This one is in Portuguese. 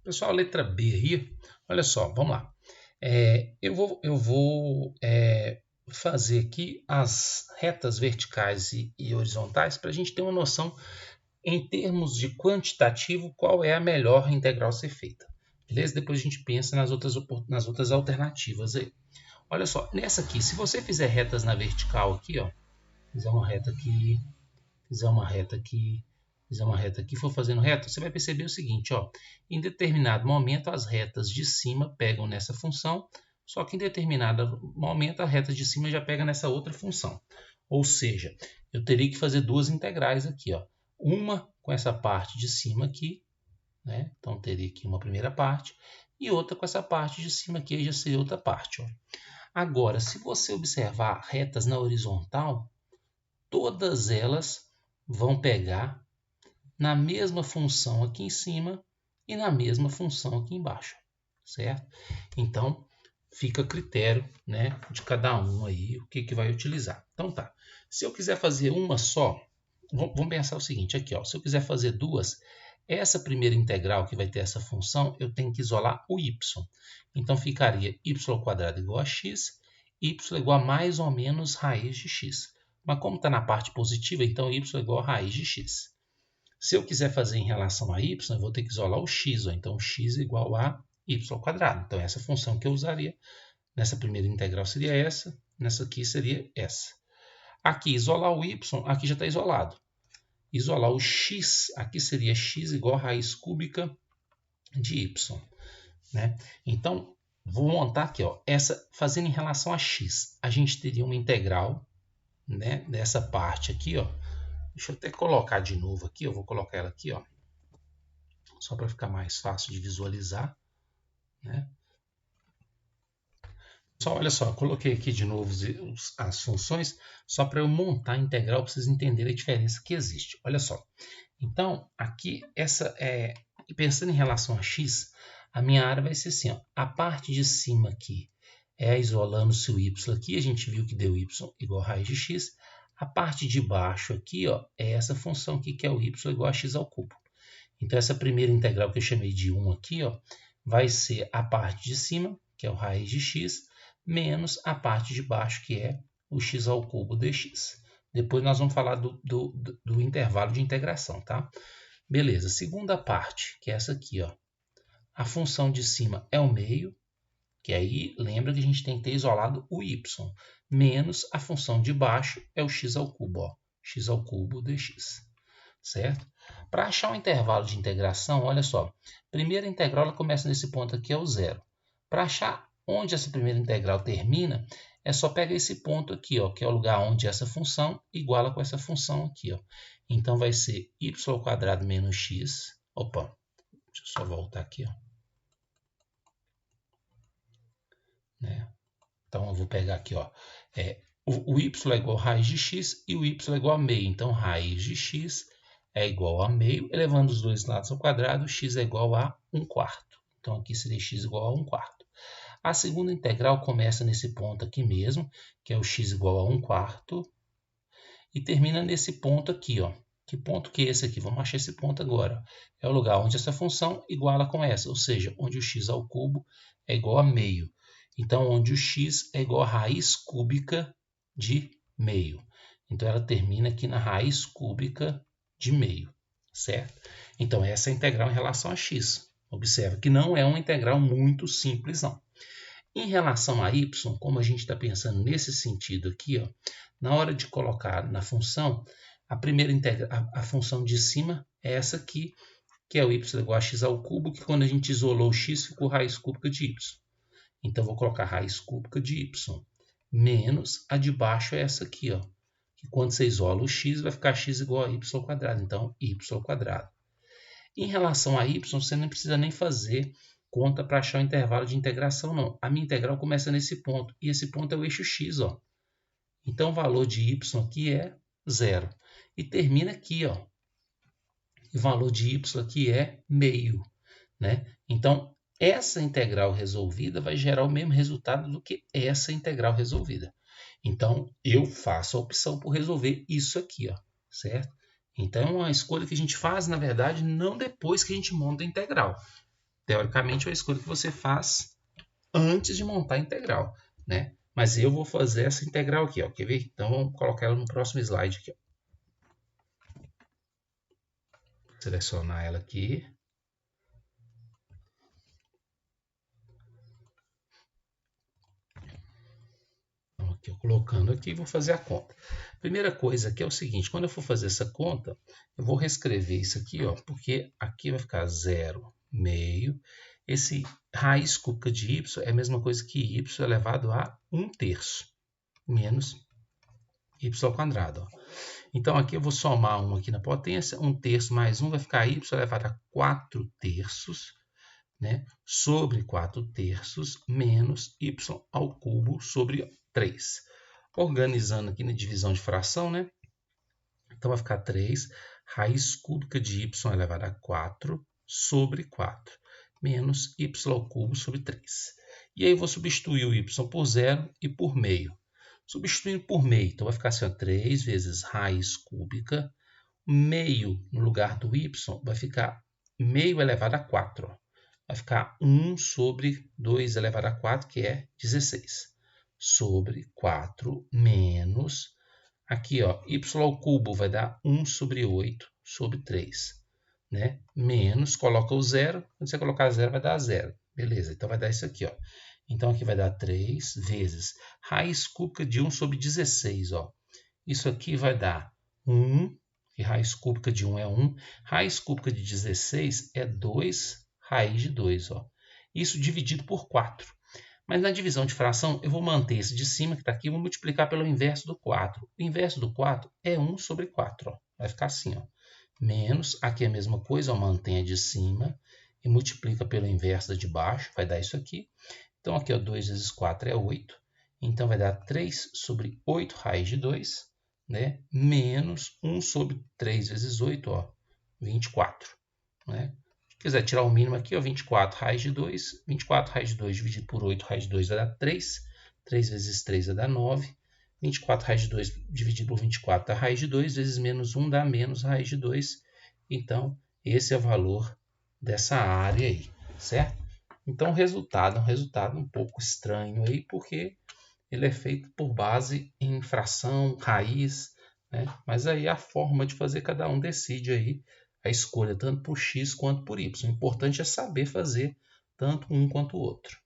Pessoal, letra B aí, olha só, vamos lá. Eu vou fazer aqui as retas verticais e horizontais para a gente ter uma noção, em termos de quantitativo, qual é a melhor integral a ser feita. Beleza? Depois a gente pensa nas outras alternativas aí. Olha só, nessa aqui, se você fizer retas na vertical aqui, ó, fizer uma reta aqui, fizer uma reta aqui, fizer uma reta aqui, for fazendo reta, você vai perceber o seguinte, ó, em determinado momento as retas de cima pegam nessa função, só que em determinado momento a reta de cima já pega nessa outra função. Ou seja, eu teria que fazer duas integrais aqui, ó, uma com essa parte de cima aqui, né? Então teria aqui uma primeira parte e outra com essa parte de cima aqui, já seria outra parte, ó. Agora, se você observar retas na horizontal, todas elas vão pegar na mesma função aqui em cima e na mesma função aqui embaixo, certo? Então, fica a critério, né, de cada um aí, o que vai utilizar. Então tá, se eu quiser fazer uma só, vamos pensar o seguinte, aqui ó, se eu quiser fazer duas, essa primeira integral que vai ter essa função, eu tenho que isolar o y. Então ficaria y² igual a x, y igual a mais ou menos raiz de x. Mas como está na parte positiva, então y é igual a raiz de x. Se eu quiser fazer em relação a y, eu vou ter que isolar o x. Ó. Então, x é igual a y². Então, essa função que eu usaria nessa primeira integral seria essa, nessa aqui seria essa. Aqui, isolar o y, aqui já está isolado. Isolar o x, aqui seria x igual a raiz cúbica de y. Né? Então, vou montar aqui, ó, essa, fazendo em relação a x, a gente teria uma integral, né, dessa parte aqui, ó. Deixa eu até colocar de novo aqui, eu vou colocar ela aqui, ó, só para ficar mais fácil de visualizar, né? Só, olha só, coloquei aqui de novo as funções, só para eu montar a integral, para vocês entenderem a diferença que existe. Olha só, então, aqui, pensando em relação a x, a minha área vai ser assim, ó, a parte de cima aqui é isolando-se o y aqui, a gente viu que deu y igual a raiz de x, a parte de baixo aqui, ó, é essa função aqui, que é o y igual a x ao cubo. Então, essa primeira integral que eu chamei de 1 aqui, ó, vai ser a parte de cima, que é o raiz de x, menos a parte de baixo, que é o x ao cubo dx. Depois nós vamos falar do intervalo de integração, tá? Beleza, segunda parte, que é essa aqui, ó. A função de cima é o meio, que aí lembra que a gente tem que ter isolado o y, menos a função de baixo é o x ao cubo, ó, x ao cubo dx, certo? Para achar o intervalo de integração, olha só, primeira integral ela começa nesse ponto aqui, é o zero. Para achar onde essa primeira integral termina, é só pegar esse ponto aqui, ó, que é o lugar onde essa função iguala com essa função aqui, ó. Então vai ser y² menos x. Opa, deixa eu só voltar aqui, ó. Né? Então eu vou pegar aqui, ó, o y é igual a raiz de x e o y é igual a meio. Então raiz de x é igual a meio, elevando os dois lados ao quadrado, x é igual a 1/4. Então aqui seria x igual a 1/4. A segunda integral começa nesse ponto aqui mesmo, que é o x igual a 1/4, e termina nesse ponto aqui, ó. Que ponto que é esse aqui? Vamos achar esse ponto agora. É o lugar onde essa função iguala com essa, ou seja, onde o x ao cubo é igual a meio. Então, onde o x é igual a raiz cúbica de meio. Então, ela termina aqui na raiz cúbica de meio, certo? Então, essa é a integral em relação a x. Observa que não é uma integral muito simples, não. Em relação a y, como a gente está pensando nesse sentido aqui, ó, na hora de colocar na função, a primeira a função de cima é essa aqui, que é o y igual a x ao cubo, que quando a gente isolou o x, ficou raiz cúbica de y. Então, vou colocar raiz cúbica de y, menos a de baixo é essa aqui, ó, que quando você isola o x, vai ficar x igual a y². Então, y². Em relação a y, você não precisa nem fazer conta para achar o intervalo de integração, não. A minha integral começa nesse ponto, e esse ponto é o eixo x, ó. Então, o valor de y aqui é 0. E termina aqui, ó. E o valor de y aqui é meio, né? Então, essa integral resolvida vai gerar o mesmo resultado do que essa integral resolvida. Então, eu faço a opção por resolver isso aqui, ó, certo? Então, é uma escolha que a gente faz, na verdade, não depois que a gente monta a integral. teoricamente, é uma escolha que você faz antes de montar a integral, né? Mas eu vou fazer essa integral aqui, ó. Quer ver? Então, vamos colocar ela no próximo slide aqui, ó. Selecionar ela aqui. Então, aqui eu colocando aqui, vou fazer a conta. Primeira coisa aqui é o seguinte, quando eu for fazer essa conta, eu vou reescrever isso aqui, ó, porque aqui vai ficar 0,5. Esse raiz cúbica de y é a mesma coisa que y elevado a 1/3 menos y ao quadrado. Ó. Então, aqui eu vou somar 1 aqui na potência, 1/3 mais 1 vai ficar y elevado a 4/3, né, sobre 4/3 menos y ao cubo sobre 3. Organizando aqui na divisão de fração, né? Então, vai ficar 3 raiz cúbica de y elevado a 4 sobre 4, menos y ao cubo sobre 3. E aí, eu vou substituir o y por 0 e por meio. Substituindo por meio, então vai ficar assim, ó, 3 vezes raiz cúbica, meio no lugar do y vai ficar meio elevado a 4. Ó. Vai ficar 1 sobre 2 elevado a 4, que é 16. Sobre 4 menos, aqui ó, y ao cubo vai dar 1 sobre 8 sobre 3. Né? Menos, coloca o zero, quando você colocar zero vai dar zero. Beleza, então vai dar isso aqui, ó. Então, aqui vai dar 3 vezes raiz cúbica de 1 sobre 16. Ó. Isso aqui vai dar 1, e raiz cúbica de 1 é 1. Raiz cúbica de 16 é 2 raiz de 2. Ó. Isso dividido por 4. Mas na divisão de fração, eu vou manter esse de cima, que está aqui, e vou multiplicar pelo inverso do 4. O inverso do 4 é 1 sobre 4. Ó. Vai ficar assim. Ó. Menos, aqui é a mesma coisa, ó, mantém a de cima e multiplica pelo inverso da de baixo, vai dar isso aqui. Então, aqui, ó, 2 vezes 4 é 8. Então, vai dar 3 sobre 8 raiz de 2, né? Menos 1 sobre 3 vezes 8, ó, 24. Né? Se quiser tirar o mínimo aqui, ó, 24 raiz de 2. 24 raiz de 2 dividido por 8 raiz de 2 vai dar 3. 3 vezes 3 vai dar 9. 24 raiz de 2 dividido por 24 dá raiz de 2. Vezes menos 1 dá menos raiz de 2. Então, esse é o valor dessa área aí, certo? Então, o resultado é um resultado um pouco estranho aí, porque ele é feito por base em fração, raiz, né? Mas aí a forma de fazer, cada um decide aí a escolha tanto por x quanto por y. O importante é saber fazer tanto um quanto o outro.